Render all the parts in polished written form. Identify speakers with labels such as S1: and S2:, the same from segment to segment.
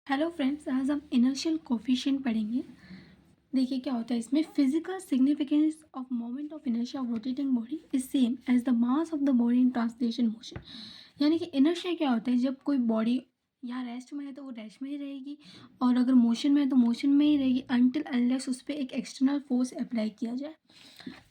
S1: Hello friends, आज हम inertial coefficient पढ़ेंगे। देखिए क्या होता है इसमें। Physical significance of moment of inertia of rotating body is same as the mass of the body in translation motion. यानी कि इनर्शिया क्या होता है, जब कोई बॉडी यहाँ रेस्ट में है तो वो रेस्ट में ही रहेगी, और अगर मोशन में है तो मोशन में ही रहेगी अनटिल अनलेस उस पर एक एक्सटर्नल फोर्स अप्लाई किया जाए।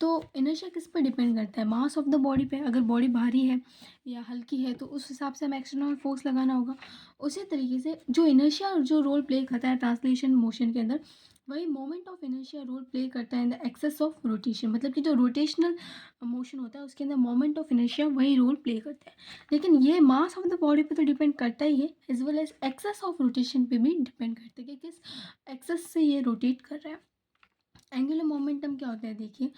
S1: तो इनर्शिया किस पर डिपेंड करता है? मास ऑफ द बॉडी पे। अगर बॉडी भारी है या हल्की है तो उस हिसाब से हमें एक्सटर्नल फोर्स लगाना होगा। उसी तरीके से जो इनर्शिया जो रोल प्ले करता है ट्रांसलेशन मोशन के अंदर, वही moment of inertia role play करता है in the axis of rotation. मतलब कि जो रोटेशनल मोशन होता है उसके अंदर moment of inertia role play play करता है। लेकिन ये मास ऑफ द बॉडी पे तो डिपेंड करता ही है, as well as axis of rotation पे भी डिपेंड करता है कि किस एक्सेस से ये रोटेट कर रहा है। एंगुलर मोमेंटम क्या होता है? देखिए,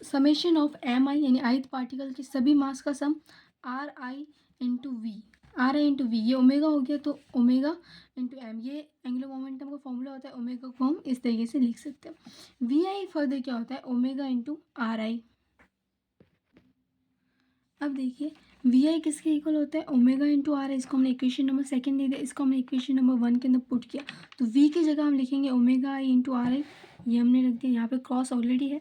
S1: समेशन ऑफ एम आई यानी ith पार्टिकल के सभी मास का sum R I into V. R I into V ये ओमेगा हो गया, तो ओमेगा इंटू एम ये एंगुलर मोमेंटम का फॉर्मूला होता है। ओमेगा को हम इस तरीके से लिख सकते हैं। वी आई फर्दर क्या होता है? ओमेगा इंटू आर आई। अब देखिए, वी आई किसके इक्वल होता है? ओमेगा इंटू आर आई। इसको हमने इक्वेशन नंबर सेकंड दे दिया, इसको हमने इक्वेशन नंबर वन के अंदर पुट किया। तो वी की जगह हम लिखेंगे ओमेगा आई इंटू आर आई। ये हमने रख दिया, यहाँ पे क्रॉस ऑलरेडी है।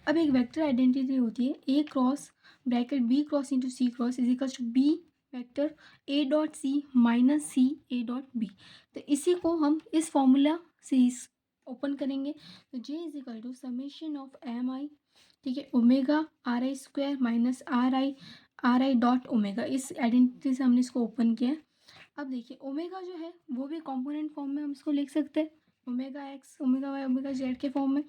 S1: अब एक वेक्टर आइडेंटिटी होती है, A cross bracket B cross into C cross is equals to B vector A dot C minus C A dot B. तो इसी को हम इस फॉर्मूला से इस ओपन करेंगे। तो J is equal to summation of M I, ठीक है, omega R I square minus R I dot omega. इस आइडेंटिटी से हमने इसको ओपन किया है। अब देखिए, ओमेगा जो है वो भी कंपोनेंट फॉर्म में हम इसको लिख सकते हैं, omega X omega Y omega Z के फॉर्म में।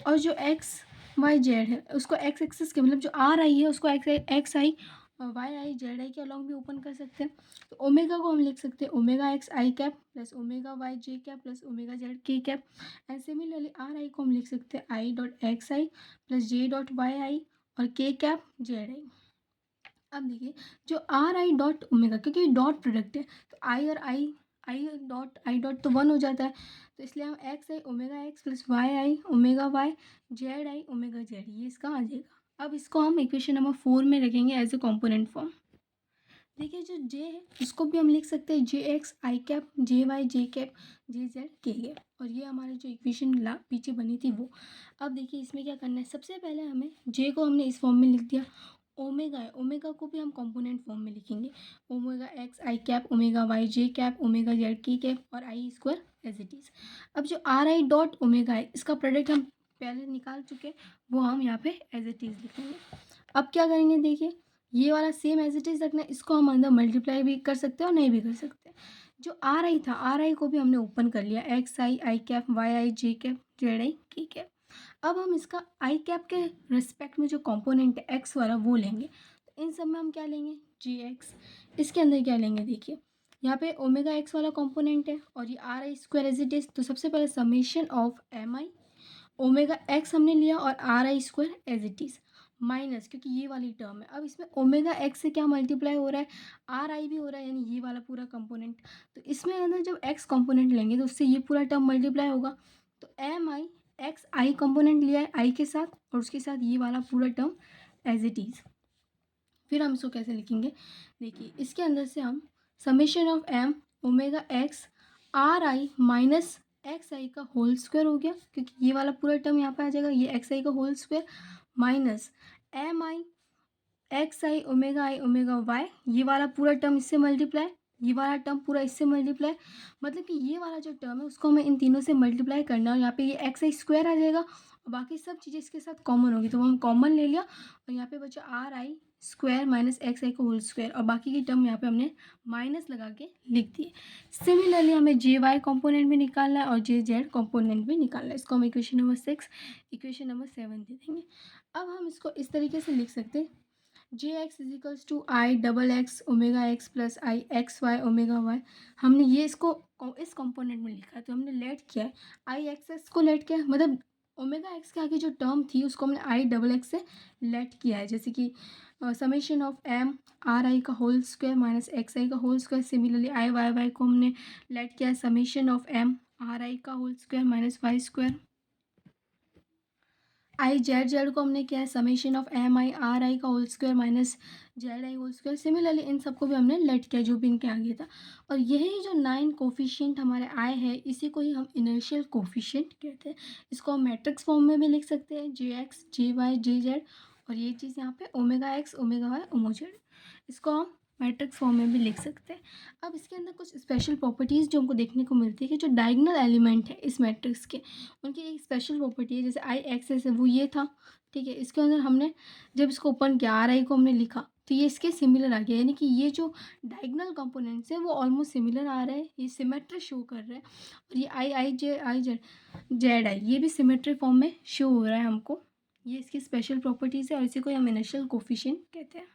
S1: और जो एक्स वाई जेड है उसको एक्स एक्सिस के, मतलब जो आर आई है उसको X I Y I Z I के अलॉन्ग भी ओपन कर सकते हैं। तो ओमेगा को हम लिख सकते हैं omega X I cap plus omega Y J cap plus omega Z K cap. And similarly R I को हम लिख सकते हैं I dot X I plus J dot Y I और के कैप जेड आई। अब देखिए, जो R I dot omega, क्योंकि डॉट प्रोडक्ट है तो आई और आई डॉट तो वन हो जाता है। तो इसलिए हम X I omega X plus Y I omega Y Z I omega Z ये इसका आ जाएगा। अब इसको हम इक्वेशन नंबर 4 में रखेंगे एज ए कॉम्पोनेंट फॉर्म। देखिए, जो जे है उसको भी हम लिख सकते हैं J x I cap J Y J cap J Z K cap, और ये हमारी जो इक्वेशन पीछे बनी थी वो। अब देखिए इसमें क्या करना है, सबसे पहले हमें जे को हमने इस फॉर्म में लिख दिया। ओमेगा है, ओमेगा को भी हम कंपोनेंट फॉर्म में लिखेंगे, omega X I cap omega Y J cap omega Z की कैप और आई स्क्वायर एज इट इज़। अब जो आर आई डॉट ओमेगा है इसका प्रोडक्ट हम पहले निकाल चुके, वो हम यहाँ पे एज इट इज़ लिखेंगे। अब क्या करेंगे, देखिए ये वाला सेम एज इट इज़ रखना है, इसको हम अंदर मल्टीप्लाई भी कर सकते हैं और नहीं भी कर सकते। जो आर आई था, आर आई को भी हमने ओपन कर लिया, X I I cap Y I J cap Z I K cap. अब हम इसका आई कैप के रिस्पेक्ट में जो कंपोनेंट है एक्स वाला वो लेंगे। तो इन सब में हम क्या लेंगे, जी एक्स। इसके अंदर क्या लेंगे, देखिए यहाँ पे ओमेगा एक्स वाला कंपोनेंट है और ये R I square as it is. तो सबसे पहले summation of M I omega X हमने लिया और R I square as it is minus, क्योंकि ये वाली टर्म है। अब इसमें ओमेगा एक्स से क्या मल्टीप्लाई हो रहा है, आर आई भी हो रहा है, यानी ये वाला पूरा कंपोनेंट। तो इसमें अंदर जब एक्स कंपोनेंट लेंगे तो उससे ये पूरा टर्म मल्टीप्लाई होगा। तो एम आई एक्स आई कंपोनेंट लिया है आई के साथ और उसके साथ ये वाला पूरा टर्म एज इट इज़। फिर हम इसको कैसे लिखेंगे, देखिए इसके अंदर से हम summation of M omega X R I minus X I का होल स्क्वायर हो गया, क्योंकि ये वाला पूरा टर्म यहाँ पे आ जाएगा, ये एक्स आई का whole square minus M I x I omega Y ये वाला पूरा टर्म इससे मल्टीप्लाई, ये वाला टर्म पूरा इससे मल्टीप्लाई। मतलब कि ये वाला जो टर्म है उसको हमें इन तीनों से मल्टीप्लाई करना है और यहाँ पे ये एक्स आई स्क्वायर आ जाएगा और बाकी सब चीज़ें इसके साथ कॉमन होगी, तो वो हम कॉमन ले लिया और यहाँ पे बचा R I square minus X I का होल स्क्वायर और बाकी की टर्म यहाँ पे हमने माइनस लगा के लिख दिए। सिमिलरली हमें जे वाई कॉम्पोनेंट भी निकालना है और जे जेड कॉम्पोनेंट भी निकालना है। इसको हम इक्वेशन नंबर 6 इक्वेशन नंबर 7 दे देंगे। अब हम इसको इस तरीके से लिख सकते हैं, J X is equals to I double X omega X plus I X Y omega Y. हमने ये इसको इस कंपोनेंट में लिखा है, तो हमने लेट किया है आई एक्स एक्स को लेट किया है, मतलब ओमेगा एक्स के आगे जो टर्म थी उसको हमने आई डबल एक्स से लेट किया है, जैसे कि summation of M R I का whole square minus X I का whole square. Similarly I Y Y को हमने लेट किया है summation of M R I का whole square minus Y square. I Z Z को हमने क्या है summation of M I R I का whole square minus Z I whole square. Similarly इन सबको भी हमने लेट किया जो भी इनके आगे था। और यही जो 9 कोफिशिएंट हमारे आए हैं इसी को ही हम इनर्शियल कोफिशिएंट कहते हैं। इसको हम मैट्रिक्स फॉर्म में भी लिख सकते हैं J X J Y J Z, और ये चीज़ यहाँ पे omega X omega Y omega Z, इसको हम मैट्रिक्स फॉर्म में भी लिख सकते हैं। अब इसके अंदर कुछ स्पेशल प्रॉपर्टीज़ जो हमको देखने को मिलती है कि जो डायगोनल एलिमेंट है इस मैट्रिक्स के, उनकी एक स्पेशल प्रॉपर्टी है। जैसे आई एक्सेस है वो ये था, ठीक है। इसके अंदर हमने जब इसको ओपन किया आर आई को हमने लिखा तो ये इसके सिमिलर आ गया, यानी कि ये जो डायगोनल कंपोनेंट्स है वो ऑलमोस्ट सिमिलर आ रहा है, ये सिमेट्री शो कर रहा है। और ये आई जेड जेड आई ये भी सिमेट्री फॉर्म में शो हो रहा है हमको। ये इसकी स्पेशल प्रॉपर्टीज़ है और इसी को हम इनिशियल कोफिशिएंट कहते हैं।